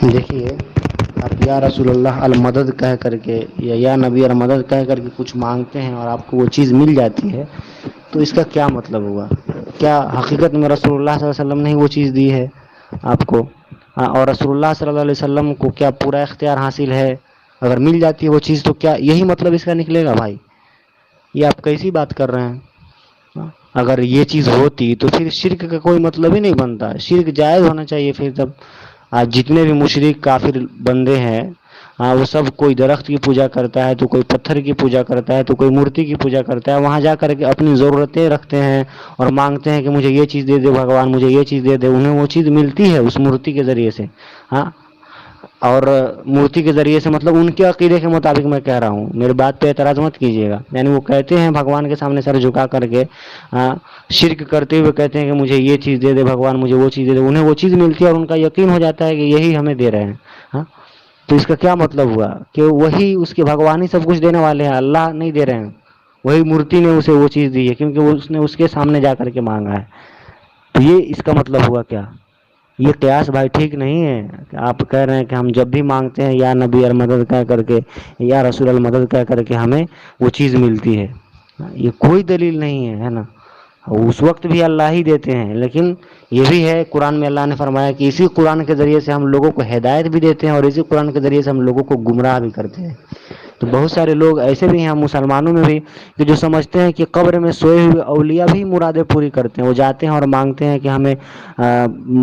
دیکھیے، آپ یا رسول اللہ المدد کہہ کر کے یا نبی المدد کہہ کر کے کچھ مانگتے ہیں اور آپ کو وہ چیز مل جاتی ہے، تو اس کا کیا مطلب ہوا؟ کیا حقیقت میں رسول اللہ صلی اللہ علیہ وسلم نے وہ چیز دی ہے آپ کو؟ اور رسول اللہ صلی اللہ علیہ وسلم کو کیا پورا اختیار حاصل ہے؟ اگر مل جاتی ہے وہ چیز تو کیا یہی مطلب اس کا نکلے گا بھائی؟ یہ آپ کیسی بات کر رہے ہیں؟ اگر یہ چیز ہوتی تو پھر شرک کا کوئی مطلب ہی نہیں بنتا، شرک جائز ہونا چاہیے پھر تب۔ آج جتنے بھی مشرک کافر بندے ہیں، وہ سب کوئی درخت کی پوجا کرتا ہے، تو کوئی پتھر کی پوجا کرتا ہے، تو کوئی مورتی کی پوجا کرتا ہے، وہاں جا کر کے اپنی ضرورتیں رکھتے ہیں اور مانگتے ہیں کہ مجھے یہ چیز دے دے بھگوان، مجھے یہ چیز دے دے۔ انہیں وہ چیز ملتی ہے اس مورتی کے ذریعے سے، ہاں۔ اور مورتی کے ذریعے سے مطلب ان کے عقیدے کے مطابق میں کہہ رہا ہوں، میری بات پہ اعتراض مت کیجیے گا۔ یعنی وہ کہتے ہیں بھگوان کے سامنے سر جھکا کر کے، شرک کرتے ہوئے کہتے ہیں کہ مجھے یہ چیز دے دے بھگوان، مجھے وہ چیز دے دے۔ انہیں وہ چیز ملتی ہے اور ان کا یقین ہو جاتا ہے کہ یہی ہمیں دے رہے ہیں، ہاں۔ تو اس کا کیا مطلب ہوا کہ وہی اس کے بھگوان ہی سب کچھ دینے والے ہیں، اللہ نہیں دے رہے ہیں، وہی مورتی نے اسے وہ چیز دی ہے کیونکہ اس نے اس کے سامنے جا کر کے مانگا ہے۔ تو یہ اس کا مطلب ہوا کیا؟ یہ قیاس بھائی ٹھیک نہیں ہے کہ آپ کہہ رہے ہیں کہ ہم جب بھی مانگتے ہیں یا نبی المدد کہہ کر کے یا رسول المدد کہہ کر کے ہمیں وہ چیز ملتی ہے، یہ کوئی دلیل نہیں ہے نا۔ اس وقت بھی اللہ ہی دیتے ہیں، لیکن یہ بھی ہے قرآن میں اللہ نے فرمایا کہ اسی قرآن کے ذریعے سے ہم لوگوں کو ہدایت بھی دیتے ہیں اور اسی قرآن کے ذریعے سے ہم لوگوں کو گمراہ بھی کرتے ہیں۔ تو بہت سارے لوگ ایسے بھی ہیں مسلمانوں میں بھی کہ جو سمجھتے ہیں کہ قبر میں سوئے ہوئے اولیاء بھی مرادیں پوری کرتے ہیں، وہ جاتے ہیں اور مانگتے ہیں کہ ہمیں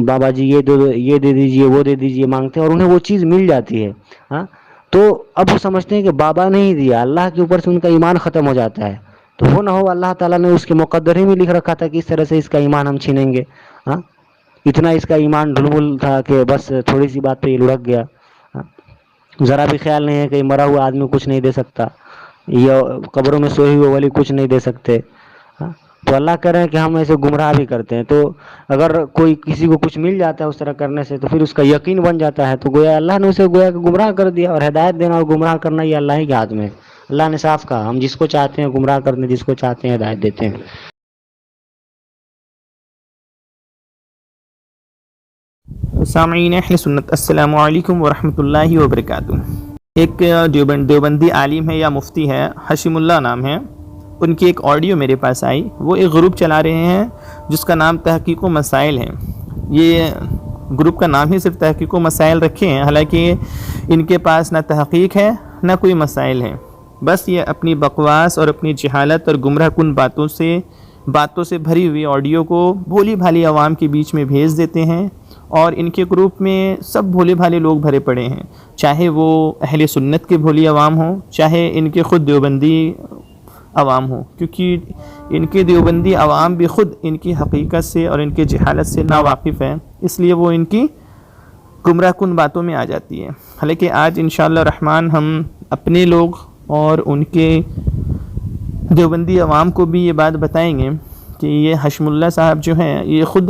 بابا جی یہ دے دیجئے، وہ دے دیجئے، مانگتے ہیں اور انہیں وہ چیز مل جاتی ہے، ہاں۔ تو اب وہ سمجھتے ہیں کہ بابا نے ہی دیا، اللہ کے اوپر سے ان کا ایمان ختم ہو جاتا ہے۔ تو وہ نہ ہو اللہ تعالیٰ نے اس کے مقدر ہی میں لکھ رکھا تھا کہ اس طرح سے اس کا ایمان ہم چھینیں گے، ہاں۔ اتنا اس کا ایمان ڈھلمل تھا کہ بس تھوڑی سی بات پہ یہ لڑک گیا، ذرا بھی خیال نہیں ہے کہ مرا ہوا آدمی کچھ نہیں دے سکتا، یا قبروں میں سوئے ہوئے ولی کچھ نہیں دے سکتے، ہاں۔ تو اللہ کہہ رہے ہیں کہ ہم ایسے گمراہ بھی کرتے ہیں۔ تو اگر کوئی کسی کو کچھ مل جاتا ہے اس طرح کرنے سے تو پھر اس کا یقین بن جاتا ہے، تو گویا اللہ نے اسے گویا کہ گمراہ کر دیا، اور ہدایت دینا اور گمراہ کرنا یہ اللہ ہی کے ہاتھ میں ہے۔ اللہ نے صاف کہا ہم جس کو چاہتے ہیں گمراہ کرنے، جس کو چاہتے ہیں ہدایت دیتے ہیں۔ سامعین اہل سنت، السلام علیکم ورحمۃ اللہ وبرکاتہ۔ ایک دیوبندی عالم ہے یا مفتی ہے، حشیم اللہ نام ہے، ان کی ایک آڈیو میرے پاس آئی۔ وہ ایک گروپ چلا رہے ہیں جس کا نام تحقیق و مسائل ہے۔ یہ گروپ کا نام ہی صرف تحقیق و مسائل رکھے ہیں، حالانکہ ان کے پاس نہ تحقیق ہے نہ کوئی مسائل ہے، بس یہ اپنی بکواس اور اپنی جہالت اور گمراہ کن باتوں سے بھری ہوئی آڈیو کو بھولی بھالی عوام کے بیچ میں بھیج دیتے ہیں، اور ان کے گروپ میں سب بھولے بھالے لوگ بھرے پڑے ہیں، چاہے وہ اہل سنت کے بھولی عوام ہوں، چاہے ان کے خود دیوبندی عوام ہوں، کیونکہ ان کے دیوبندی عوام بھی خود ان کی حقیقت سے اور ان کے جہالت سے ناواقف ہیں، اس لیے وہ ان کی گمراہ کن باتوں میں آ جاتی ہے۔ حالانکہ آج انشاءاللہ الرحمن ہم اپنے لوگ اور ان کے دیوبندی عوام کو بھی یہ بات بتائیں گے کہ یہ حشم اللہ صاحب جو ہیں یہ خود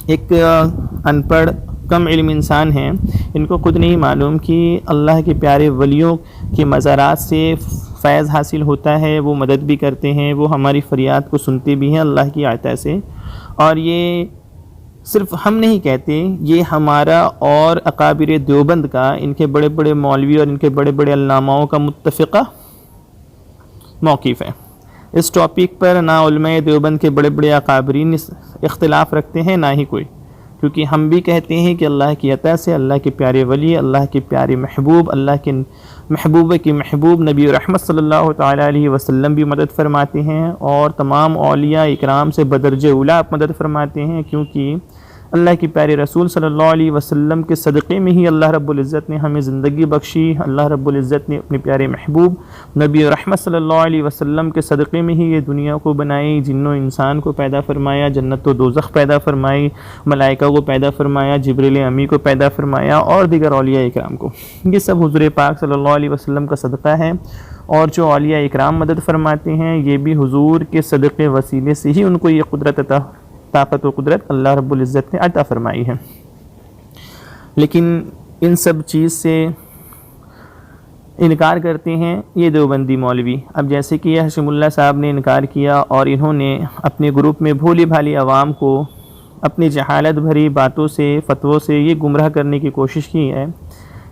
ایک ان پڑھ کم علم انسان ہیں، ان کو خود نہیں معلوم کہ اللہ کے پیارے ولیوں کے مزارات سے فیض حاصل ہوتا ہے، وہ مدد بھی کرتے ہیں، وہ ہماری فریاد کو سنتے بھی ہیں اللہ کی عطا سے۔ اور یہ صرف ہم نہیں کہتے، یہ ہمارا اور اکابر دیوبند کا، ان کے بڑے بڑے مولوی اور ان کے بڑے بڑے علماؤں کا متفقہ موقف ہے۔ اس ٹاپک پر نہ علماء دیوبند کے بڑے بڑے اکابرین اختلاف رکھتے ہیں، نہ ہی کوئی، کیونکہ ہم بھی کہتے ہیں کہ اللہ کی عطا سے اللہ کے پیارے ولی، اللہ کے پیارے محبوب، اللہ کے محبوبہ کی محبوب نبی رحمت صلی اللہ تعالیٰ علیہ وسلم بھی مدد فرماتے ہیں، اور تمام اولیاء اکرام سے بدرجہ اولیٰ مدد فرماتے ہیں، کیونکہ اللہ کے پیارے رسول صلی اللہ علیہ وسلم کے صدقے میں ہی اللہ رب العزت نے ہمیں زندگی بخشی، اللہ رب العزت نے اپنے پیارے محبوب نبی رحمت صلی اللہ علیہ وسلم کے صدقے میں ہی یہ دنیا کو بنائی، جن و انسان کو پیدا فرمایا، جنت و دوزخ پیدا فرمائی، ملائکہ کو پیدا فرمایا، جبریل امی کو پیدا فرمایا، اور دیگر اولیاء اکرام کو۔ یہ سب حضور پاک صلی اللہ علیہ وسلم کا صدقہ ہے، اور جو اولیاء اکرام مدد فرماتے ہیں یہ بھی حضور کے صدقے وسیلے سے ہی ان کو یہ طاقت و قدرت اللہ رب العزت نے عطا فرمائی ہے۔ لیکن ان سب چیز سے انکار کرتے ہیں یہ دیوبندی مولوی۔ اب جیسے کہ یہ حشم اللہ صاحب نے انکار کیا، اور انہوں نے اپنے گروپ میں بھولی بھالی عوام کو اپنی جہالت بھری باتوں سے فتووں سے یہ گمراہ کرنے کی کوشش کی ہے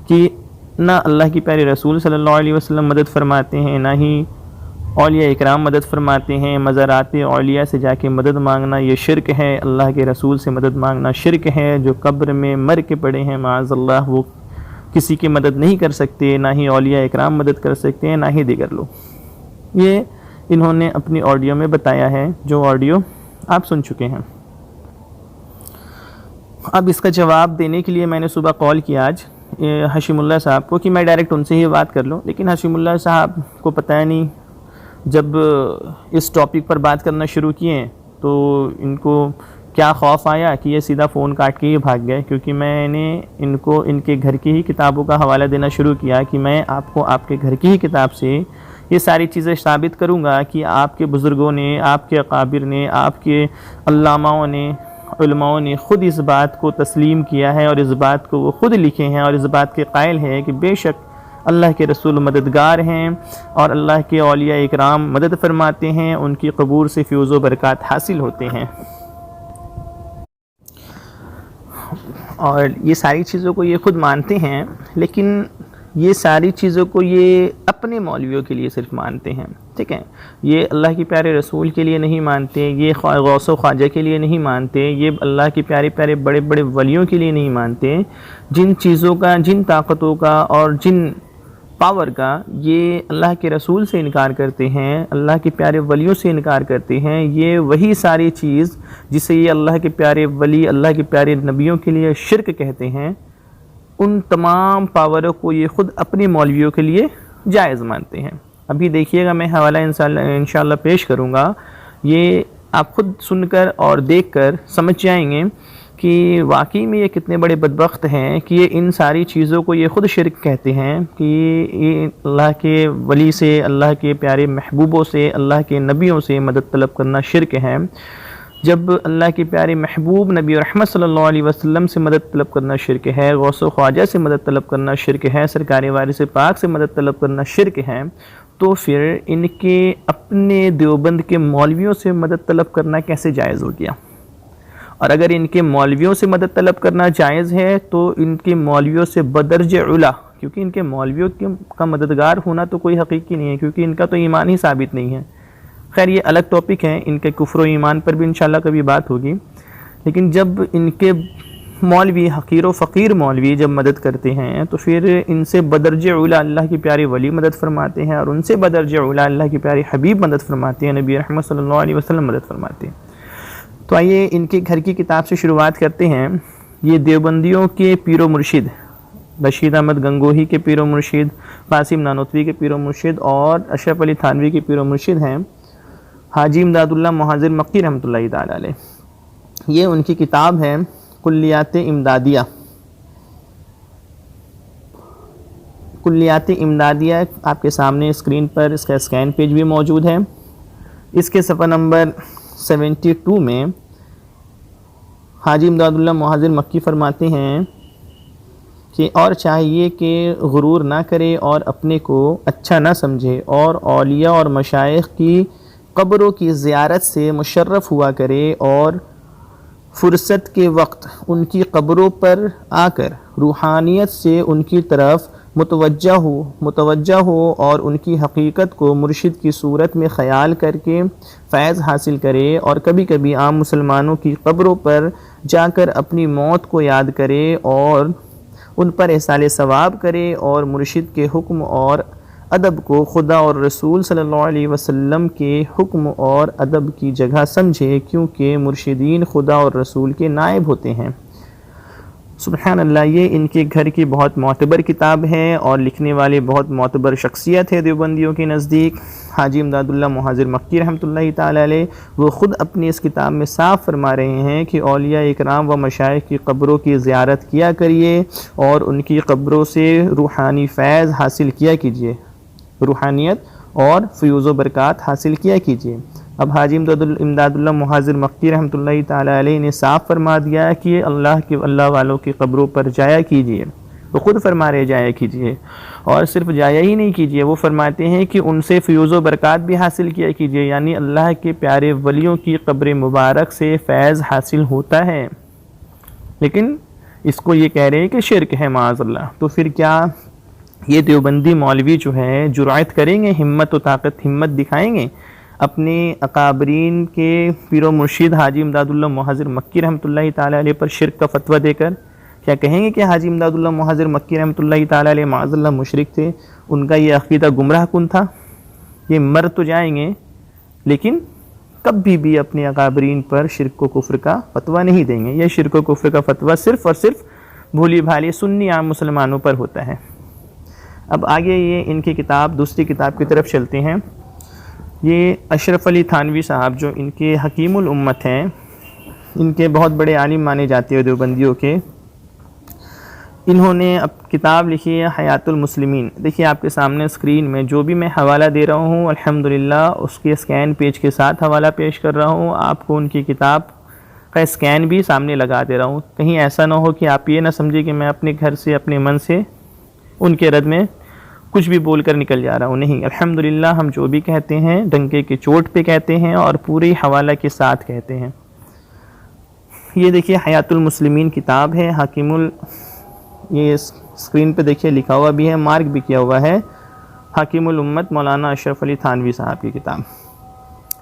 کہ نہ اللہ کی پیارے رسول صلی اللہ علیہ وسلم مدد فرماتے ہیں، نہ ہی اولیاء اکرام مدد فرماتے ہیں، مزارات اولیاء سے جا کے مدد مانگنا یہ شرک ہے، اللہ کے رسول سے مدد مانگنا شرک ہے، جو قبر میں مر کے پڑے ہیں معاذ اللہ وہ کسی کی مدد نہیں کر سکتے، نہ ہی اولیاء اکرام مدد کر سکتے ہیں، نہ ہی دیگر لوگ۔ یہ انہوں نے اپنی آڈیو میں بتایا ہے، جو آڈیو آپ سن چکے ہیں۔ اب اس کا جواب دینے کے لیے میں نے صبح کال کیا آج حشیم اللہ صاحب کو کہ میں ڈائریکٹ ان سے ہی بات کر لوں، لیکن حشیم اللہ صاحب کو پتہ نہیں، جب اس ٹاپک پر بات کرنا شروع کیے تو ان کو کیا خوف آیا کہ یہ سیدھا فون کاٹ کے ہی بھاگ گئے، کیونکہ میں نے ان کو ان کے گھر کی ہی کتابوں کا حوالہ دینا شروع کیا کہ میں آپ کو آپ کے گھر کی ہی کتاب سے یہ ساری چیزیں ثابت کروں گا کہ آپ کے بزرگوں نے، آپ کے اکابر نے، آپ کے علاماؤں نے، علماؤں نے خود اس بات کو تسلیم کیا ہے، اور اس بات کو وہ خود لکھے ہیں، اور اس بات کے قائل ہیں کہ بے شک اللہ کے رسول مددگار ہیں، اور اللہ کے اولیاء اکرام مدد فرماتے ہیں، ان کی قبور سے فیوز و برکات حاصل ہوتے ہیں۔ اور یہ ساری چیزوں کو یہ خود مانتے ہیں، لیکن یہ ساری چیزوں کو یہ اپنے مولویوں کے لیے صرف مانتے ہیں، ٹھیک ہے؟ یہ اللہ کے پیارے رسول کے لیے نہیں مانتے، یہ غوث و خواجہ کے لیے نہیں مانتے، یہ اللہ کے پیارے پیارے بڑے بڑے ولیوں کے لیے نہیں مانتے۔ جن چیزوں کا، جن طاقتوں کا اور جن پاور کا یہ اللہ کے رسول سے انکار کرتے ہیں، اللہ کے پیارے ولیوں سے انکار کرتے ہیں، یہ وہی ساری چیز جسے یہ اللہ کے پیارے ولی، اللہ کے پیارے نبیوں کے لیے شرک کہتے ہیں، ان تمام پاوروں کو یہ خود اپنے مولویوں کے لیے جائز مانتے ہیں۔ ابھی دیکھیے گا، میں حوالہ انشاءاللہ پیش کروں گا، یہ آپ خود سن کر اور دیکھ کر سمجھ جائیں گے کہ واقعی میں یہ کتنے بڑے بدبخت ہیں کہ یہ ان ساری چیزوں کو یہ خود شرک کہتے ہیں کہ یہ اللہ کے ولی سے، اللہ کے پیارے محبوبوں سے، اللہ کے نبیوں سے مدد طلب کرنا شرک ہے۔ جب اللہ کے پیارے محبوب نبی رحمت صلی اللہ علیہ وسلم سے مدد طلب کرنا شرک ہے، غوث و خواجہ سے مدد طلب کرنا شرک ہے، سرکار وارث پاک سے مدد طلب کرنا شرک ہے، تو پھر ان کے اپنے دیوبند کے مولویوں سے مدد طلب کرنا کیسے جائز ہو گیا؟ اور اگر ان کے مولویوں سے مدد طلب کرنا جائز ہے تو ان کے مولویوں سے بدرج اولی، کیونکہ ان کے مولویوں کا مددگار ہونا تو کوئی حقیقی نہیں ہے، کیونکہ ان کا تو ایمان ہی ثابت نہیں ہے۔ خیر یہ الگ ٹاپک ہے، ان کے کفر و ایمان پر بھی انشاءاللہ کبھی بات ہوگی، لیکن جب ان کے مولوی حقیر و فقیر مولوی جب مدد کرتے ہیں تو پھر ان سے بدرج اولی اللہ کی پیارے ولی مدد فرماتے ہیں، اور ان سے بدرج اولی اللہ کی پیارے حبیب مدد فرماتے ہیں، نبی رحمت صلی اللہ علیہ وسلم مدد فرماتے ہیں۔ تو آئیے ان کے گھر کی کتاب سے شروعات کرتے ہیں۔ یہ دیوبندیوں کے پیر و مرشد، رشید احمد گنگوہی کے پیر و مرشد، قاسم نانوتوی کے پیر و مرشد اور اشرف علی تھانوی کے پیر و مرشد ہیں حاجی امداد اللہ محاذر مکی رحمۃ اللہ تعالی علیہ۔ یہ ان کی کتاب ہے کلیات امدادیہ۔ کلیات امدادیہ آپ کے سامنے اسکرین پر اس کا اسکین پیج بھی موجود ہے۔ اس کے صفحہ نمبر 72 میں حاجی امداد اللہ محاذر مکی فرماتے ہیں کہ اور چاہیے کہ غرور نہ کرے اور اپنے کو اچھا نہ سمجھے، اور اولیاء اور مشائخ کی قبروں کی زیارت سے مشرف ہوا کرے، اور فرصت کے وقت ان کی قبروں پر آ کر روحانیت سے ان کی طرف متوجہ ہو اور ان کی حقیقت کو مرشد کی صورت میں خیال کر کے فیض حاصل کرے، اور کبھی کبھی عام مسلمانوں کی قبروں پر جا کر اپنی موت کو یاد کرے اور ان پر احصال ثواب کرے، اور مرشد کے حکم اور ادب کو خدا اور رسول صلی اللہ علیہ وسلم کے حکم اور ادب کی جگہ سمجھے، کیونکہ مرشدین خدا اور رسول کے نائب ہوتے ہیں۔ سبحان اللہ، یہ ان کے گھر کی بہت معتبر کتاب ہے، اور لکھنے والے بہت معتبر شخصیت ہے دیوبندیوں کے نزدیک، حاجی امداد اللہ محاذر مکی رحمۃ اللہ تعالی علیہ۔ وہ خود اپنی اس کتاب میں صاف فرما رہے ہیں کہ اولیاء اکرام و مشائخ کی قبروں کی زیارت کیا کریے، اور ان کی قبروں سے روحانی فیض حاصل کیا کیجیے، روحانیت اور فیوز و برکات حاصل کیا کیجیے۔ اب حاجی امداد اللہ محاذر مکی رحمۃ اللہ تعالی علیہ نے صاف فرما دیا کہ اللہ والوں کی قبروں پر جایا کیجیے، وہ خود فرما رہے جایا کیجیے، اور صرف جایا ہی نہیں کیجیے، وہ فرماتے ہیں کہ ان سے فیوز و برکات بھی حاصل کیا کیجیے، یعنی اللہ کے پیارے ولیوں کی قبر مبارک سے فیض حاصل ہوتا ہے، لیکن اس کو یہ کہہ رہے ہیں کہ شرک ہے معاذ اللہ۔ تو پھر کیا یہ دیوبندی مولوی جو ہے جرأت کریں گے، ہمت و طاقت ہمت دکھائیں گے اپنے اکابرین کے پیر و مرشد حاجی امداد اللہ محضر مکی رحمۃ اللہ تعالیٰ علیہ پر شرک کا فتویٰ دے کر؟ کیا کہیں گے کہ حاجی امداد اللہ محضر مکی رحمۃ اللہ تعالیٰ علیہ معاذ اللہ مشرک تھے، ان کا یہ عقیدہ گمراہ کن تھا؟ یہ مر تو جائیں گے لیکن کبھی بھی اپنے اکابرین پر شرک و کفر کا فتویٰ نہیں دیں گے۔ یہ شرک و کفر کا فتویٰ صرف اور صرف بھولی بھالی سنی عام مسلمانوں پر ہوتا ہے۔ اب آگے یہ ان کی کتاب، دوسری کتاب کی طرف چلتے ہیں۔ یہ اشرف علی تھانوی صاحب جو ان کے حکیم الامت ہیں، ان کے بہت بڑے عالم مانے جاتے ہیں دیوبندیوں کے، انہوں نے اب کتاب لکھی ہے حیات المسلمین۔ دیکھیے آپ کے سامنے اسکرین میں جو بھی میں حوالہ دے رہا ہوں الحمدللہ اس کے اسکین پیج کے ساتھ حوالہ پیش کر رہا ہوں، آپ کو ان کی کتاب کا اسکین بھی سامنے لگا دے رہا ہوں، کہیں ایسا نہ ہو کہ آپ یہ نہ سمجھیں کہ میں اپنے گھر سے اپنے من سے ان کے رد میں کچھ بھی بول کر نکل جا رہا ہوں۔ نہیں، الحمدللہ ہم جو بھی کہتے ہیں ڈنکے کے چوٹ پہ کہتے ہیں اور پوری حوالہ کے ساتھ کہتے ہیں۔ یہ دیکھیے حیات المسلمین کتاب ہے، یہ اسکرین پہ دیکھیے لکھا ہوا بھی ہے، مارک بھی کیا ہوا ہے، حکیم الامت مولانا اشرف علی تھانوی صاحب کی کتاب۔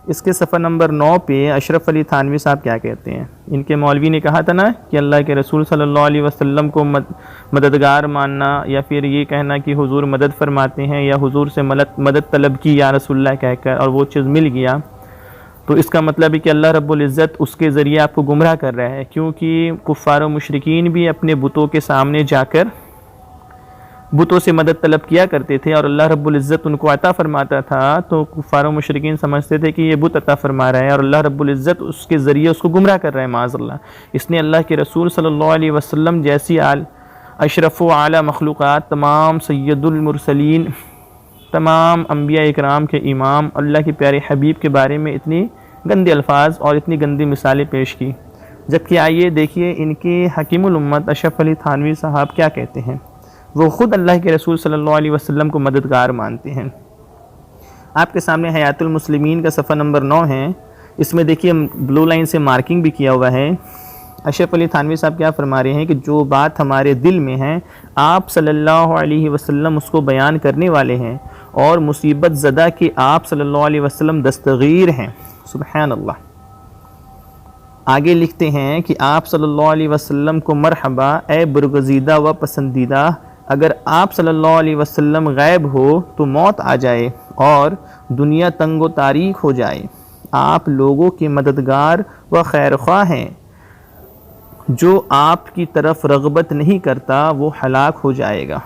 اس کے صفحہ نمبر 9 پہ اشرف علی تھانوی صاحب کیا کہتے ہیں؟ ان کے مولوی نے کہا تھا نا کہ اللہ کے رسول صلی اللہ علیہ وسلم کو مددگار ماننا، یا پھر یہ کہنا کہ حضور مدد فرماتے ہیں یا حضور سے مدد طلب کی یا رسول اللہ کہہ کر اور وہ چیز مل گیا، تو اس کا مطلب ہے کہ اللہ رب العزت اس کے ذریعے آپ کو گمراہ کر رہا ہے، کیونکہ کفار و مشرکین بھی اپنے بتوں کے سامنے جا کر بتوں سے مدد طلب کیا کرتے تھے اور اللہ رب العزت ان کو عطا فرماتا تھا، تو کفار و مشرکین سمجھتے تھے کہ یہ بت عطا فرما رہا ہے اور اللہ رب العزت اس کے ذریعے اس کو گمراہ کر رہا ہے معاذ اللہ۔ اس نے اللہ کے رسول صلی اللہ علیہ وسلم جیسی اشرف و اعلیٰ مخلوقات، تمام سید المرسلین، تمام انبیاء اکرام کے امام، اللہ کے پیارے حبیب کے بارے میں اتنی گندے الفاظ اور اتنی گندی مثالیں پیش کی، جبکہ آئیے دیکھیے ان کے حکیم الامت اشرف علی تھانوی صاحب کیا کہتے ہیں۔ وہ خود اللہ کے رسول صلی اللہ علیہ وسلم کو مددگار مانتے ہیں۔ آپ کے سامنے حیات المسلمین کا صفحہ نمبر 9 ہے، اس میں دیکھیے بلو لائن سے مارکنگ بھی کیا ہوا ہے۔ اشرف علی تھانوی صاحب کیا فرما رہے ہیں کہ جو بات ہمارے دل میں ہے آپ صلی اللہ علیہ وسلم اس کو بیان کرنے والے ہیں، اور مصیبت زدہ کہ آپ صلی اللہ علیہ وسلم دستگیر ہیں۔ سبحان اللہ۔ آگے لکھتے ہیں کہ آپ صلی اللہ علیہ وسلم کو مرحبا اے برگزیدہ و پسندیدہ، اگر آپ صلی اللہ علیہ وسلم غائب ہو تو موت آ جائے اور دنیا تنگ و تاریک ہو جائے۔ آپ لوگوں کے مددگار و خیرخواہ ہیں، جو آپ کی طرف رغبت نہیں کرتا وہ ہلاک ہو جائے گا۔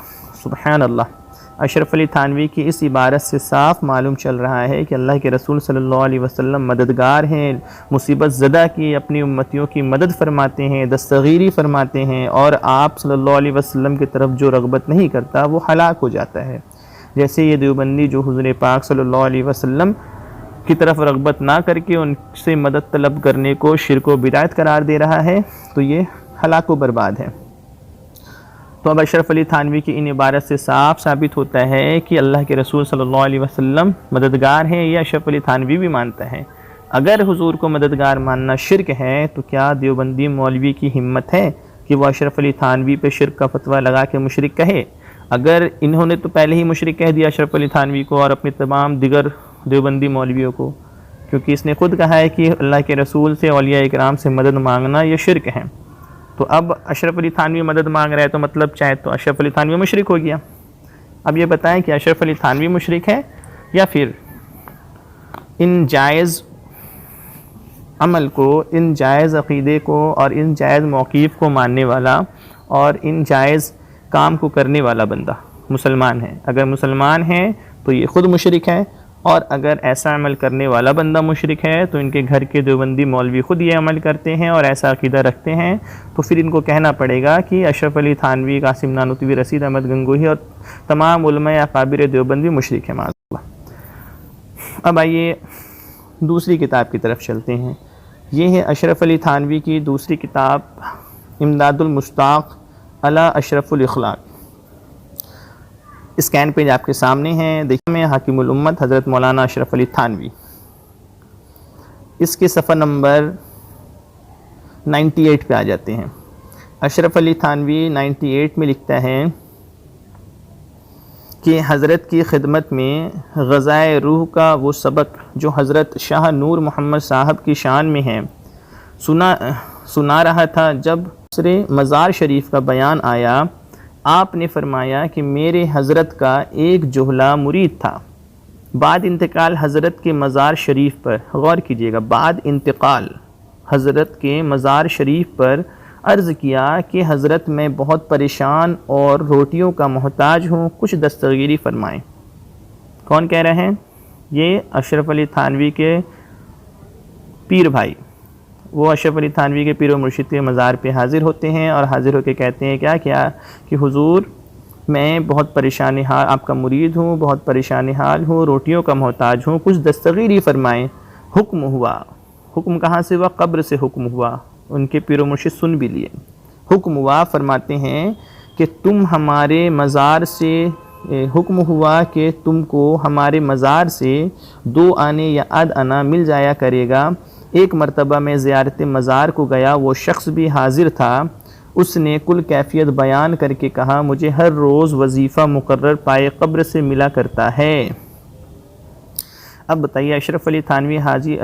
سبحان اللہ۔ اشرف علی تھانوی کی اس عبارت سے صاف معلوم چل رہا ہے کہ اللہ کے رسول صلی اللہ علیہ وسلم مددگار ہیں، مصیبت زدہ کی اپنی امتیوں کی مدد فرماتے ہیں، دستگیری فرماتے ہیں، اور آپ صلی اللہ علیہ وسلم کی طرف جو رغبت نہیں کرتا وہ ہلاک ہو جاتا ہے۔ جیسے یہ دیوبندی جو حضور پاک صلی اللہ علیہ وسلم کی طرف رغبت نہ کر کے ان سے مدد طلب کرنے کو شرک و بدعت قرار دے رہا ہے، تو یہ ہلاک و برباد ہے۔ تو اب اشرف علی تھانوی کی ان عبارت سے صاف ثابت ہوتا ہے کہ اللہ کے رسول صلی اللہ علیہ وسلم مددگار ہیں، یہ اشرف علی تھانوی بھی مانتا ہے۔ اگر حضور کو مددگار ماننا شرک ہے تو کیا دیوبندی مولوی کی ہمت ہے کہ وہ اشرف علی تھانوی پہ شرک کا فتویٰ لگا کے مشرک کہے؟ اگر انہوں نے تو پہلے ہی مشرک کہہ دیا اشرف علی تھانوی کو اور اپنے تمام دیگر دیوبندی مولویوں کو، کیونکہ اس نے خود کہا ہے کہ اللہ کے رسول سے اولیاء اکرام سے مدد مانگنا یہ شرک ہے، تو اب اشرف علی تھانوی مدد مانگ رہا ہے تو مطلب چاہے تو اشرف علی تھانوی مشرک ہو گیا۔ اب یہ بتائیں کہ اشرف علی تھانوی مشرک ہے یا پھر ان جائز عمل کو، ان جائز عقیدے کو اور ان جائز موقف کو ماننے والا اور ان جائز کام کو کرنے والا بندہ مسلمان ہے؟ اگر مسلمان ہے تو یہ خود مشرک ہے، اور اگر ایسا عمل کرنے والا بندہ مشرک ہے تو ان کے گھر کے دیوبندی مولوی خود یہ عمل کرتے ہیں اور ایسا عقیدہ رکھتے ہیں، تو پھر ان کو کہنا پڑے گا کہ اشرف علی تھانوی، قاسم نانوتوی، رشید احمد گنگوہی اور تمام علماء اکابر دیوبندی مشرک ہیں معاذ اللہ۔ اب آئیے دوسری کتاب کی طرف چلتے ہیں۔ یہ ہے اشرف علی تھانوی کی دوسری کتاب امداد المشتاق علی اشرف الاخلاق۔ اسکین پیج آپ کے سامنے ہیں، دیکھیں میں حاکم الامت حضرت مولانا اشرف علی تھانوی، اس کے صفحہ نمبر 98 پہ آ جاتے ہیں۔ اشرف علی تھانوی 98 میں لکھتا ہے کہ حضرت کی خدمت میں غذائے روح کا وہ سبق جو حضرت شاہ نور محمد صاحب کی شان میں ہے سنا رہا تھا۔ جب دوسرے مزار شریف کا بیان آیا، آپ نے فرمایا کہ میرے حضرت کا ایک جوہلا مرید تھا۔ بعد انتقال حضرت کے مزار شریف پر، غور کیجئے گا، بعد انتقال حضرت کے مزار شریف پر عرض کیا کہ حضرت میں بہت پریشان اور روٹیوں کا محتاج ہوں، کچھ دستگیری فرمائیں۔ کون کہہ رہے ہیں؟ یہ اشرف علی تھانوی کے پیر بھائی، وہ اشرف علی تھانوی کے پیر و مرشد کے مزار پہ حاضر ہوتے ہیں اور حاضر ہو کے کہتے ہیں کیا کہ حضور میں بہت پریشان حال آپ کا مرید ہوں، بہت پریشان حال ہوں، روٹیوں کا محتاج ہوں، کچھ دستگیری فرمائیں۔ حکم ہوا، حکم کہاں سے ہوا؟ قبر سے حکم ہوا، ان کے پیر و مرشد سن بھی لیے۔ حکم ہوا، فرماتے ہیں کہ تم ہمارے مزار سے، حکم ہوا کہ تم کو ہمارے مزار سے 2 آنے یا آدھ آنا مل جایا کرے گا۔ ایک مرتبہ میں زیارت مزار کو گیا، وہ شخص بھی حاضر تھا، اس نے کل کیفیت بیان کر کے کہا مجھے ہر روز وظیفہ مقرر پائے قبر سے ملا کرتا ہے۔ اب بتائیے، اشرف علی تھانوی حاجی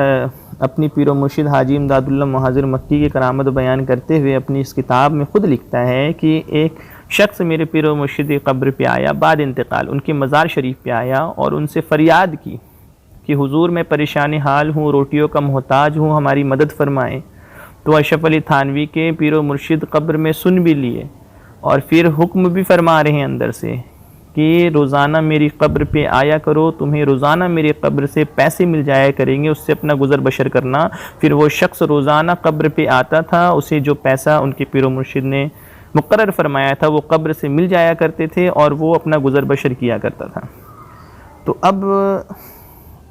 اپنی پیر و مرشد حاجی امداد اللہ مہاجر مکی کی کرامت بیان کرتے ہوئے اپنی اس کتاب میں خود لکھتا ہے کہ ایک شخص میرے پیر و مرشد قبر پہ آیا، بعد انتقال ان کے مزار شریف پہ آیا اور ان سے فریاد کی کہ حضور میں پریشان حال ہوں، روٹیوں کا محتاج ہوں، ہماری مدد فرمائیں۔ تو اشرف علی تھانوی کے پیر و مرشد قبر میں سن بھی لیے اور پھر حکم بھی فرما رہے ہیں اندر سے کہ روزانہ میری قبر پہ آیا کرو، تمہیں روزانہ میری قبر سے پیسے مل جایا کریں گے، اس سے اپنا گزر بسر کرنا۔ پھر وہ شخص روزانہ قبر پہ آتا تھا، اسے جو پیسہ ان کے پیر و مرشد نے مقرر فرمایا تھا وہ قبر سے مل جایا کرتے تھے اور وہ اپنا گزر بسر کیا کرتا تھا۔ تو اب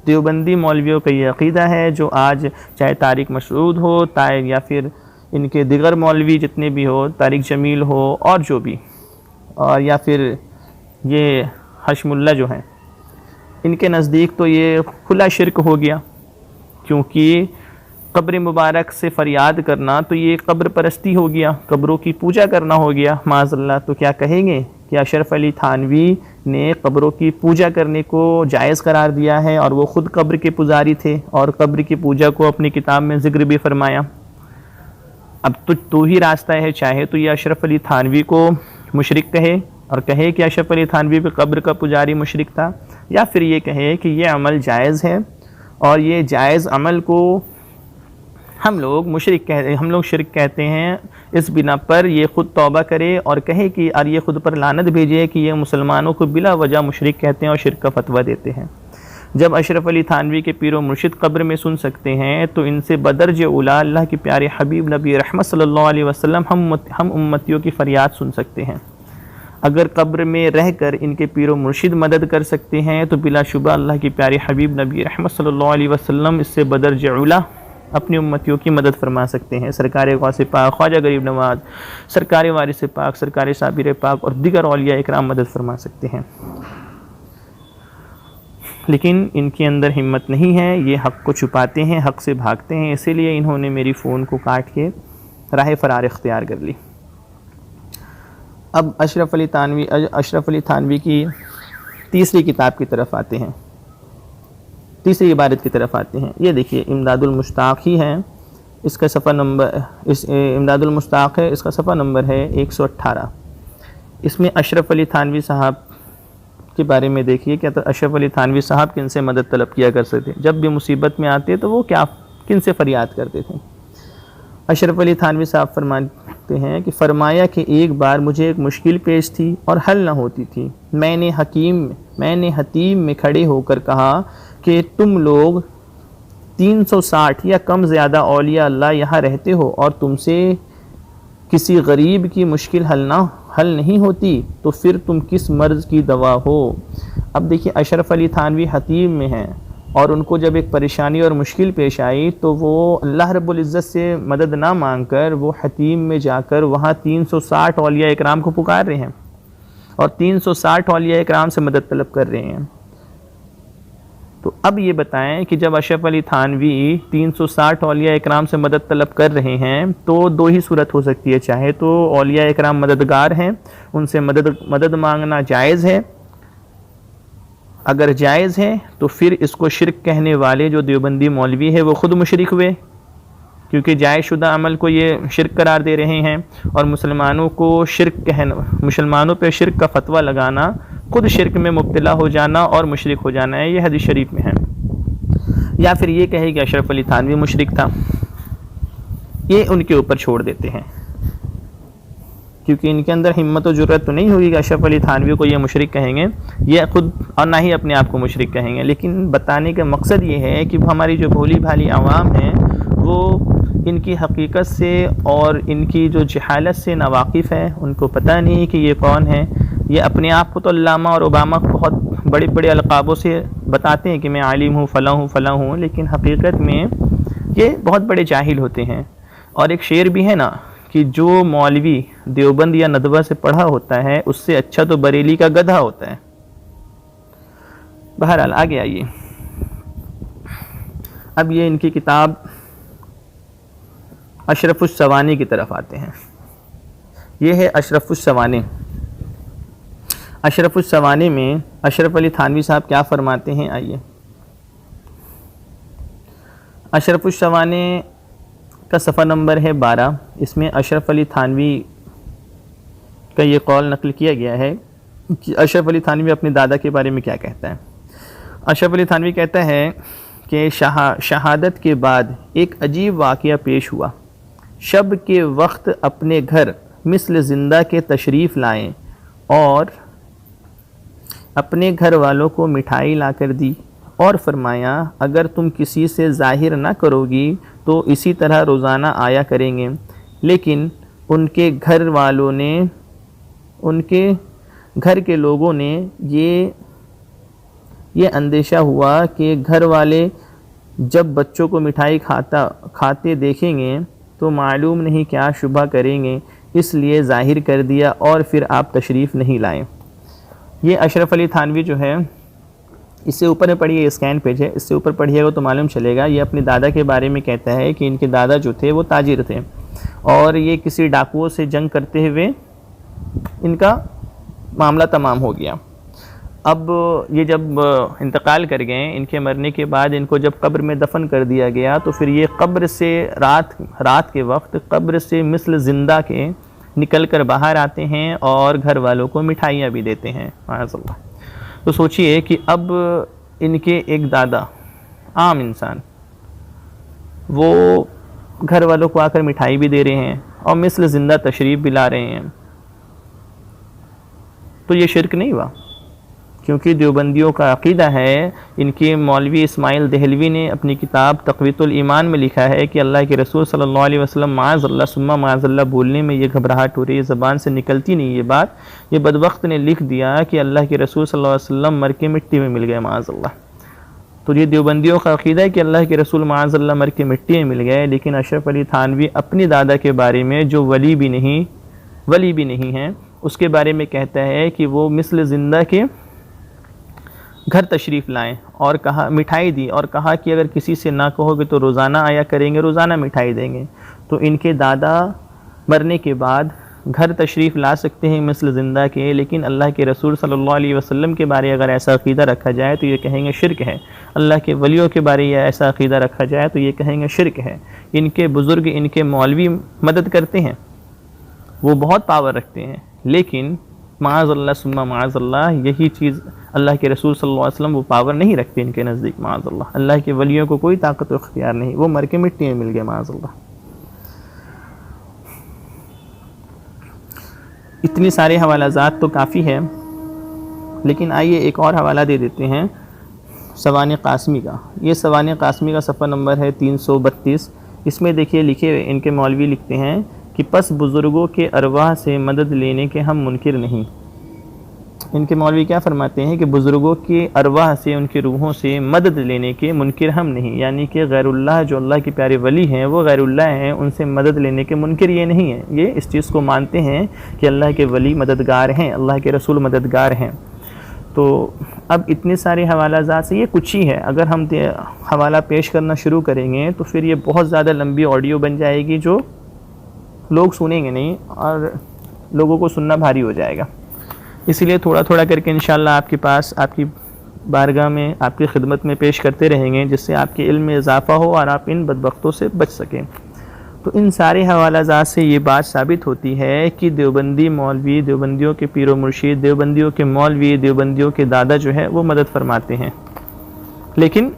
دیوبندی مولویوں کا یہ عقیدہ ہے جو آج چاہے طارق مشرود ہو یا پھر ان کے دیگر مولوی جتنے بھی ہو، طارق جمیل ہو اور جو بھی، اور یا پھر یہ حشم اللہ جو ہیں، ان کے نزدیک تو یہ کھلا شرک ہو گیا، کیونکہ قبر مبارک سے فریاد کرنا تو یہ قبر پرستی ہو گیا، قبروں کی پوجا کرنا ہو گیا معاذ اللہ۔ تو کیا کہیں گے کہ اشرف علی تھانوی نے قبروں کی پوجا کرنے کو جائز قرار دیا ہے اور وہ خود قبر کے پجاری تھے اور قبر کی پوجا کو اپنی کتاب میں ذکر بھی فرمایا۔ اب تو ہی راستہ ہے، چاہے تو یہ اشرف علی تھانوی کو مشرک کہے اور کہے کہ اشرف علی تھانوی پہ قبر کا پجاری مشرک تھا، یا پھر یہ کہے کہ یہ عمل جائز ہے اور یہ جائز عمل کو ہم لوگ شرک کہتے ہیں، اس بنا پر یہ خود توبہ کرے اور کہے کہ اور یہ خود پر لعنت بھیجے کہ یہ مسلمانوں کو بلا وجہ مشرک کہتے ہیں اور شرک کا فتویٰ دیتے ہیں۔ جب اشرف علی تھانوی کے پیر و مرشد قبر میں سن سکتے ہیں تو ان سے بدرج اولا اللہ کے پیارے حبیب نبی رحمت صلی اللہ علیہ وسلم ہم امتیوں کی فریاد سن سکتے ہیں۔ اگر قبر میں رہ کر ان کے پیر و مرشد مدد کر سکتے ہیں تو بلا شبہ اللہ کے پیارے حبیب نبی رحمت صلی اللہ علیہ وسلم اس سے بدرج اولا اپنی امتیوں کی مدد فرما سکتے ہیں۔ سرکار غوث پاک خواجہ غریب نواز، سرکار وارث پاک، سرکار صابر پاک اور دیگر اولیاء اکرام مدد فرما سکتے ہیں، لیکن ان کے اندر ہمت نہیں ہے، یہ حق کو چھپاتے ہیں، حق سے بھاگتے ہیں، اسی لیے انہوں نے میری فون کو کاٹ کے راہ فرار اختیار کر لی۔ اب اشرف علی تھانوی کی تیسری کتاب کی طرف آتے ہیں، تیسری عبارت کی طرف آتے ہیں۔ یہ دیکھیے امداد المشتاق ہی ہے، اس کا صفحہ نمبر امداد المشتاق ہے، اس کا صفحہ نمبر ہے 118۔ اس میں اشرف علی تھانوی صاحب کے بارے میں دیکھیے کہ اشرف علی تھانوی صاحب کن سے مدد طلب کیا کرتے تھے، جب بھی مصیبت میں آتے تو وہ کن سے فریاد کرتے تھے۔ اشرف علی تھانوی صاحب فرماتے ہیں کہ فرمایا کہ ایک بار مجھے ایک مشکل پیش تھی اور حل نہ ہوتی تھی، میں نے حتیم میں کھڑے ہو کر کہا کہ تم لوگ 360 یا کم زیادہ اولیاء اللہ یہاں رہتے ہو اور تم سے کسی غریب کی مشکل حل نہیں ہوتی، تو پھر تم کس مرض کی دوا ہو۔ اب دیکھیے اشرف علی تھانوی حتیم میں ہیں اور ان کو جب ایک پریشانی اور مشکل پیش آئی تو وہ اللہ رب العزت سے مدد نہ مانگ کر وہ حتیم میں جا کر وہاں 360 اولیاء اکرام کو پکار رہے ہیں اور 360 اولیاء کرام سے مدد طلب کر رہے ہیں۔ تو اب یہ بتائیں کہ جب اشرف علی تھانوی 360 اولیاء اکرام سے مدد طلب کر رہے ہیں تو دو ہی صورت ہو سکتی ہے، چاہے تو اولیاء اکرام مددگار ہیں، ان سے مدد مانگنا جائز ہے، اگر جائز ہے تو پھر اس کو شرک کہنے والے جو دیوبندی مولوی ہے وہ خود مشرک ہوئے، کیونکہ جائز شدہ عمل کو یہ شرک قرار دے رہے ہیں، اور مسلمانوں کو شرک کہنا، مسلمانوں پہ شرک کا فتویٰ لگانا خود شرک میں مبتلا ہو جانا اور مشرک ہو جانا ہے، یہ حدیث شریف میں ہے۔ یا پھر یہ کہے کہ اشرف علی تھانوی مشرک تھا، یہ ان کے اوپر چھوڑ دیتے ہیں، کیونکہ ان کے اندر ہمت و جرأت تو نہیں ہوگی کہ اشرف علی تھانوی کو یہ مشرک کہیں گے، یہ خود اور نہ ہی اپنے آپ کو مشرک کہیں گے۔ لیکن بتانے کا مقصد یہ ہے کہ ہماری جو بھولی بھالی عوام ہیں وہ ان کی حقیقت سے اور ان کی جو جہالت سے ناواقف ہے، ان کو پتہ نہیں کہ یہ کون ہے۔ یہ اپنے آپ کو تو علامہ اور اوباما بہت بڑے بڑے القابوں سے بتاتے ہیں کہ میں عالم ہوں، فلاں ہوں، لیکن حقیقت میں یہ بہت بڑے جاہل ہوتے ہیں۔ اور ایک شعر بھی ہے نا کہ جو مولوی دیوبند یا ندوہ سے پڑھا ہوتا ہے اس سے اچھا تو بریلی کا گدھا ہوتا ہے۔ بہرحال آگے آئیے، اب یہ ان کی کتاب اشرف السوانی کی طرف آتے ہیں۔ یہ ہے اشرف السوانی۔ اشرف السوانی میں اشرف علی تھانوی صاحب کیا فرماتے ہیں، آئیے۔ اشرف السوانی کا صفحہ نمبر ہے 12، اس میں اشرف علی تھانوی کا یہ قول نقل کیا گیا ہے کہ اشرف علی تھانوی اپنے دادا کے بارے میں کیا کہتا ہے۔ اشرف علی تھانوی کہتا ہے کہ شہادت کے بعد ایک عجیب واقعہ پیش ہوا۔ شب کے وقت اپنے گھر مثل زندہ کے تشریف لائیں اور اپنے گھر والوں کو مٹھائی لا کر دی اور فرمایا اگر تم کسی سے ظاہر نہ کرو گی تو اسی طرح روزانہ آیا کریں گے۔ لیکن ان کے گھر والوں نے، ان کے گھر کے لوگوں نے یہ اندیشہ ہوا کہ گھر والے جب بچوں کو مٹھائی کھاتے دیکھیں گے تو معلوم نہیں کیا شبہ کریں گے، اس لیے ظاہر کر دیا اور پھر آپ تشریف نہیں لائے۔ یہ اشرف علی تھانوی جو ہے، اس سے اوپر میں پڑھیے، اسکین پیج ہے، اس سے اوپر پڑھیے گا تو معلوم چلے گا۔ یہ اپنے دادا کے بارے میں کہتا ہے کہ ان کے دادا جو تھے وہ تاجر تھے اور یہ کسی ڈاکوؤں سے جنگ کرتے ہوئے ان کا معاملہ تمام ہو گیا۔ اب یہ جب انتقال کر گئے، ان کے مرنے کے بعد ان کو جب قبر میں دفن کر دیا گیا تو پھر یہ قبر سے رات کے وقت قبر سے مثل زندہ کے نکل کر باہر آتے ہیں اور گھر والوں کو مٹھائیاں بھی دیتے ہیں، معاذ اللہ۔ تو سوچئے کہ اب ان کے ایک دادا عام انسان وہ گھر والوں کو آ کر مٹھائی بھی دے رہے ہیں اور مثل زندہ تشریف بھی لا رہے ہیں، تو یہ شرک نہیں ہوا؟ کیونکہ دیوبندیوں کا عقیدہ ہے، ان کے مولوی اسماعیل دہلوی نے اپنی کتاب تقویۃ الایمان میں لکھا ہے کہ اللہ کے رسول صلی اللہ علیہ وسلم معاذ اللہ ثم معاذ اللہ بولنے میں یہ گھبراہٹ ہو رہی ہے، زبان سے نکلتی نہیں یہ بات، یہ بدبخت نے لکھ دیا کہ اللہ کے رسول صلی اللہ علیہ وسلم مر کے مٹی میں مل گئے معاذ اللہ۔ تو یہ دیوبندیوں کا عقیدہ ہے کہ اللہ کے رسول معاذ اللہ مر کے مٹی میں مل گئے، لیکن اشرف علی تھانوی اپنی دادا کے بارے میں جو ولی بھی نہیں ہیں اس کے بارے میں کہتا ہے کہ وہ مثل زندہ کے گھر تشریف لائیں اور کہا مٹھائی دی اور کہا کہ اگر کسی سے نہ کہو گے تو روزانہ آیا کریں گے، روزانہ مٹھائی دیں گے۔ تو ان کے دادا مرنے کے بعد گھر تشریف لا سکتے ہیں مثل زندہ کے، لیکن اللہ کے رسول صلی اللہ علیہ وسلم کے بارے اگر ایسا عقیدہ رکھا جائے تو یہ کہیں گے شرک ہے، اللہ کے ولیوں کے بارے یہ ایسا عقیدہ رکھا جائے تو یہ کہیں گے شرک ہے۔ ان کے بزرگ، ان کے مولوی مدد کرتے ہیں، وہ بہت پاور رکھتے ہیں، لیکن معاذ اللہ ثم معاذ اللہ یہی چیز اللہ کے رسول صلی اللہ علیہ وسلم وہ پاور نہیں رکھتے ان کے نزدیک، معاذ اللہ۔ اللہ کے ولیوں کو کوئی طاقت و اختیار نہیں، وہ مر کے مٹی میں مل گئے، معاذ اللہ۔ اتنی سارے حوالہ جات تو کافی ہے، لیکن آئیے ایک اور حوالہ دے دیتے ہیں سوانح قاسمی کا۔ یہ سوانح قاسمی کا صفحہ نمبر ہے 332، اس میں دیکھیے لکھے ہوئے ان کے مولوی لکھتے ہیں کہ پس بزرگوں کے ارواح سے مدد لینے کے ہم منکر نہیں۔ ان کے مولوی کیا فرماتے ہیں کہ بزرگوں کے ارواح سے، ان کی روحوں سے مدد لینے کے منکر ہم نہیں، یعنی کہ غیر اللہ جو اللہ کے پیارے ولی ہیں وہ غیر اللہ ہیں، ان سے مدد لینے کے منکر یہ نہیں ہیں، یہ اس چیز کو مانتے ہیں کہ اللہ کے ولی مددگار ہیں، اللہ کے رسول مددگار ہیں۔ تو اب اتنے سارے حوالہ جات سے یہ کچھ ہی ہے، اگر ہم حوالہ پیش کرنا شروع کریں گے تو پھر یہ بہت زیادہ لمبی آڈیو بن جائے گی جو لوگ سنیں گے نہیں اور لوگوں کو سننا بھاری ہو جائے گا۔ اسی لیے تھوڑا تھوڑا کر کے انشاءاللہ آپ کے پاس، آپ کی بارگاہ میں، آپ کی خدمت میں پیش کرتے رہیں گے، جس سے آپ کے علم میں اضافہ ہو اور آپ ان بدبختوں سے بچ سکیں۔ تو ان سارے حوالہ جات سے یہ بات ثابت ہوتی ہے کہ دیوبندی مولوی، دیوبندیوں کے پیر و مرشید، دیوبندیوں کے مولوی، دیوبندیوں کے دادا جو ہے وہ مدد فرماتے ہیں، لیکن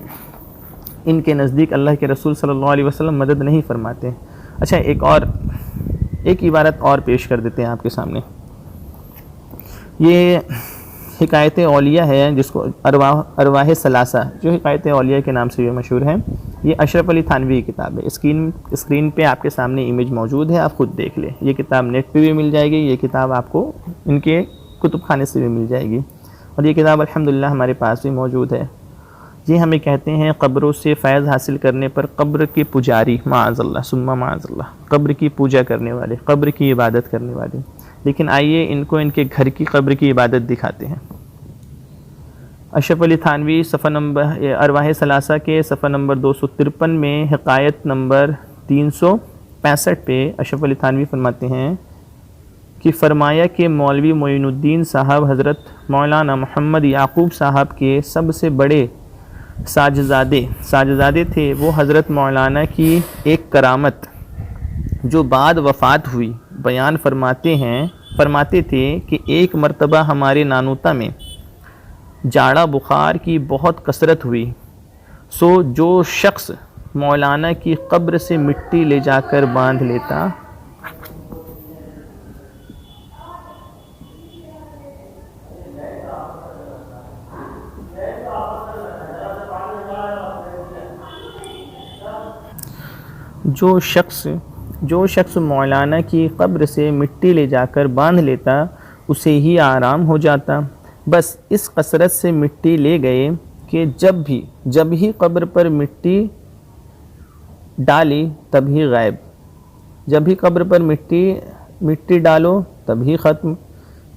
ان کے نزدیک اللہ کے رسول صلی اللہ علیہ وسلم مدد نہیں فرماتے۔ اچھا، ایک عبارت اور پیش کر دیتے ہیں آپ کے سامنے۔ یہ حکایت اولیاء ہے، جس کو ارواح ثلاثہ جو حکایت اولیاء کے نام سے یہ مشہور ہے، یہ اشرف علی تھانوی کی کتاب ہے۔ اسکرین پہ آپ کے سامنے امیج موجود ہے، آپ خود دیکھ لیں۔ یہ کتاب نیٹ پہ بھی مل جائے گی، یہ کتاب آپ کو ان کے کتب خانے سے بھی مل جائے گی، اور یہ کتاب الحمدللہ ہمارے پاس بھی موجود ہے۔ یہ ہمیں کہتے ہیں قبروں سے فیض حاصل کرنے پر قبر کے پجاری، معاذ اللہ ثم معاذ اللہ، قبر کی پوجا کرنے والے، قبر کی عبادت کرنے والے۔ لیکن آئیے ان کو ان کے گھر کی قبر کی عبادت دکھاتے ہیں۔ اشرف علی تھانوی صفحہ نمبر ارواح ثلاثہ کے صفحہ نمبر 253 میں حکایت نمبر 365 پہ اشرف علی تھانوی فرماتے ہیں کہ فرمایا کہ مولوی معین الدین صاحب حضرت مولانا محمد یعقوب صاحب کے سب سے بڑے ساجزادے تھے، وہ حضرت مولانا کی ایک کرامت جو بعد وفات ہوئی بیان فرماتے تھے کہ ایک مرتبہ ہمارے نانوتا میں جاڑا بخار کی بہت کثرت ہوئی، سو جو شخص مولانا کی قبر سے مٹی لے جا کر باندھ لیتا جو شخص مولانا کی قبر سے مٹی لے جا کر باندھ لیتا اسے ہی آرام ہو جاتا۔ بس اس کثرت سے مٹی لے گئے کہ جب ہی قبر پر مٹی ڈالی تب ہی غائب، جب ہی قبر پر مٹی ڈالو تب ہی ختم۔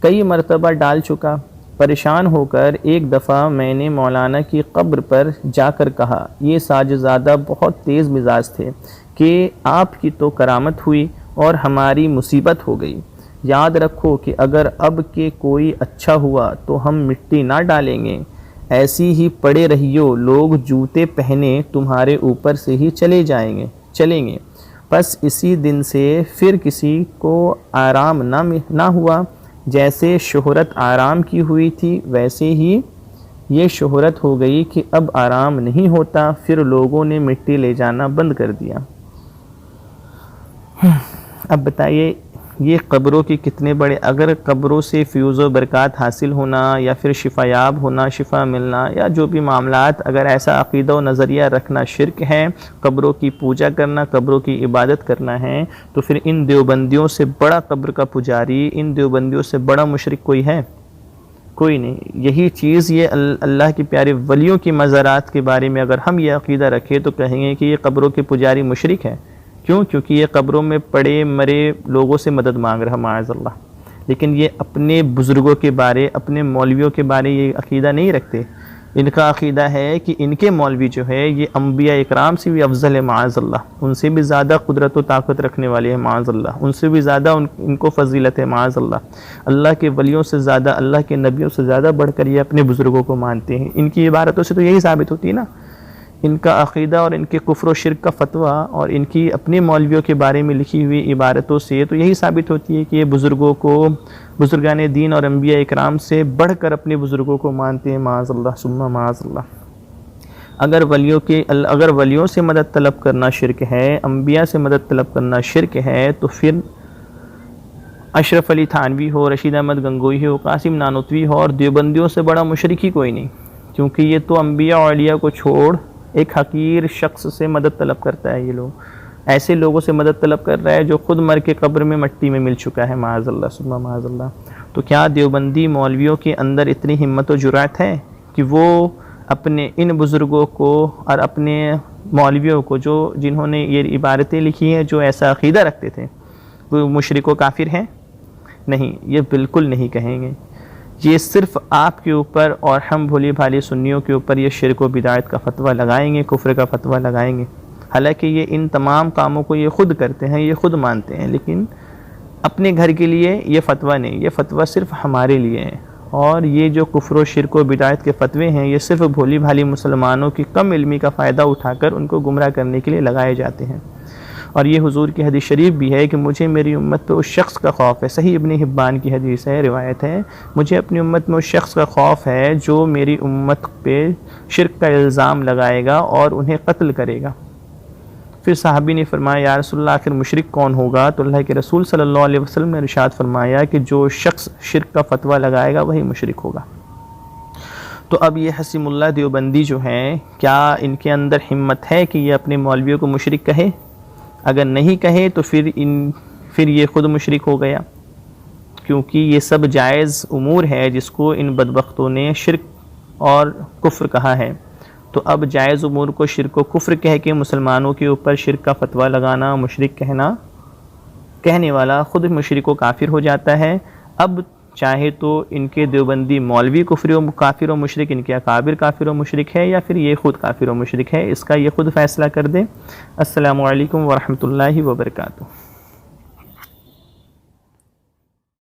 کئی مرتبہ ڈال چکا۔ پریشان ہو کر ایک دفعہ میں نے مولانا کی قبر پر جا کر کہا، یہ ساجزادہ بہت تیز مزاج تھے کہ آپ کی تو کرامت ہوئی اور ہماری مصیبت ہو گئی، یاد رکھو کہ اگر اب کے کوئی اچھا ہوا تو ہم مٹی نہ ڈالیں گے، ایسی ہی پڑے رہیو، لوگ جوتے پہنے تمہارے اوپر سے ہی چلیں گے۔ بس اسی دن سے پھر کسی کو آرام نہ ہوا، جیسے شہرت آرام کی ہوئی تھی ویسے ہی یہ شہرت ہو گئی کہ اب آرام نہیں ہوتا، پھر لوگوں نے مٹی لے جانا بند کر دیا۔ اب بتائیے یہ قبروں کی کتنے بڑے، اگر قبروں سے فیوز و برکات حاصل ہونا یا پھر شفا یاب ہونا، شفا ملنا یا جو بھی معاملات، اگر ایسا عقیدہ و نظریہ رکھنا شرک ہے، قبروں کی پوجا کرنا، قبروں کی عبادت کرنا ہے، تو پھر ان دیوبندیوں سے بڑا قبر کا پجاری، ان دیوبندیوں سے بڑا مشرک کوئی ہے؟ کوئی نہیں۔ یہی چیز یہ اللہ کے پیارے ولیوں کی مزارات کے بارے میں اگر ہم یہ عقیدہ رکھیں تو کہیں گے کہ یہ قبروں کے پجاری مشرک ہے۔ کیوں؟ کیونکہ یہ قبروں میں پڑے مرے لوگوں سے مدد مانگ رہا معاذ اللہ، لیکن یہ اپنے بزرگوں کے بارے، اپنے مولویوں کے بارے یہ عقیدہ نہیں رکھتے۔ ان کا عقیدہ ہے کہ ان کے مولوی جو ہے یہ انبیاء اکرام سے بھی افضل ہے معاذ اللہ، ان سے بھی زیادہ قدرت و طاقت رکھنے والے ہیں معاذ اللہ، ان سے بھی زیادہ ان کو فضیلت ہے معاذ اللہ، اللہ کے ولیوں سے زیادہ، اللہ کے نبیوں سے زیادہ بڑھ کر یہ اپنے بزرگوں کو مانتے ہیں۔ ان کی عبارتوں سے تو یہی ثابت ہوتی ہے نا، ان کا عقیدہ اور ان کے کفر و شرک کا فتویٰ اور ان کی اپنے مولویوں کے بارے میں لکھی ہوئی عبارتوں سے تو یہی ثابت ہوتی ہے کہ یہ بزرگوں کو، بزرگان دین اور انبیاء اکرام سے بڑھ کر اپنے بزرگوں کو مانتے ہیں معاذ اللہ ثم معاذ اللہ۔ اگر ولیوں سے مدد طلب کرنا شرک ہے، انبیاء سے مدد طلب کرنا شرک ہے، تو پھر اشرف علی تھانوی ہو، رشید احمد گنگوئی ہو، قاسم نانوتوی ہو، اور دیوبندیوں سے بڑا مشرک ہی کوئی نہیں، کیونکہ یہ تو انبیاء اور اولیاء کو چھوڑ ایک حقیر شخص سے مدد طلب کرتا ہے۔ یہ لوگ ایسے لوگوں سے مدد طلب کر رہا ہے جو خود مر کے قبر میں مٹی میں مل چکا ہے معاذ اللہ ثم معاذ اللہ۔ تو کیا دیوبندی مولویوں کے اندر اتنی ہمت و جرأت ہے کہ وہ اپنے ان بزرگوں کو اور اپنے مولویوں کو جنہوں نے یہ عبارتیں لکھی ہیں، جو ایسا عقیدہ رکھتے تھے، وہ مشرک و کافر ہیں؟ نہیں، یہ بالکل نہیں کہیں گے۔ یہ صرف آپ کے اوپر اور ہم بھولی بھالی سنیوں کے اوپر یہ شرک و بدعت کا فتویٰ لگائیں گے، کفر کا فتویٰ لگائیں گے، حالانکہ یہ ان تمام کاموں کو یہ خود کرتے ہیں، یہ خود مانتے ہیں، لیکن اپنے گھر کے لیے یہ فتویٰ نہیں، یہ فتویٰ صرف ہمارے لیے ہے۔ اور یہ جو کفر و شرک و بدعت کے فتوے ہیں، یہ صرف بھولی بھالی مسلمانوں کی کم علمی کا فائدہ اٹھا کر ان کو گمراہ کرنے کے لیے لگائے جاتے ہیں۔ اور یہ حضور کی حدیث شریف بھی ہے کہ مجھے میری امت پہ اس شخص کا خوف ہے، صحیح ابن حبان کی حدیث ہے، روایت ہے، مجھے اپنی امت میں اس شخص کا خوف ہے جو میری امت پہ شرک کا الزام لگائے گا اور انہیں قتل کرے گا۔ پھر صحابی نے فرمایا یا رسول اللہ آخر مشرک کون ہوگا؟ تو اللہ کے رسول صلی اللہ علیہ وسلم نے ارشاد فرمایا کہ جو شخص شرک کا فتویٰ لگائے گا وہی مشرک ہوگا۔ تو اب یہ حسیم اللہ دیوبندی جو ہیں، کیا ان کے اندر ہمت ہے کہ یہ اپنے مولویوں کو مشرک کہے؟ اگر نہیں کہے تو پھر یہ خود مشرک ہو گیا، کیونکہ یہ سب جائز امور ہے جس کو ان بدبختوں نے شرک اور کفر کہا ہے۔ تو اب جائز امور کو شرک و کفر کہہ کے مسلمانوں کے اوپر شرک کا فتویٰ لگانا، مشرک کہنے والا خود مشرک و کافر ہو جاتا ہے۔ اب چاہے تو ان کے دیوبندی مولوی کافر و مشرک، ان کے اکابر کافر و مشرک ہے، یا پھر یہ خود کافر و مشرک ہے، اس کا یہ خود فیصلہ کر دے۔ السلام علیکم ورحمۃ اللہ وبرکاتہ۔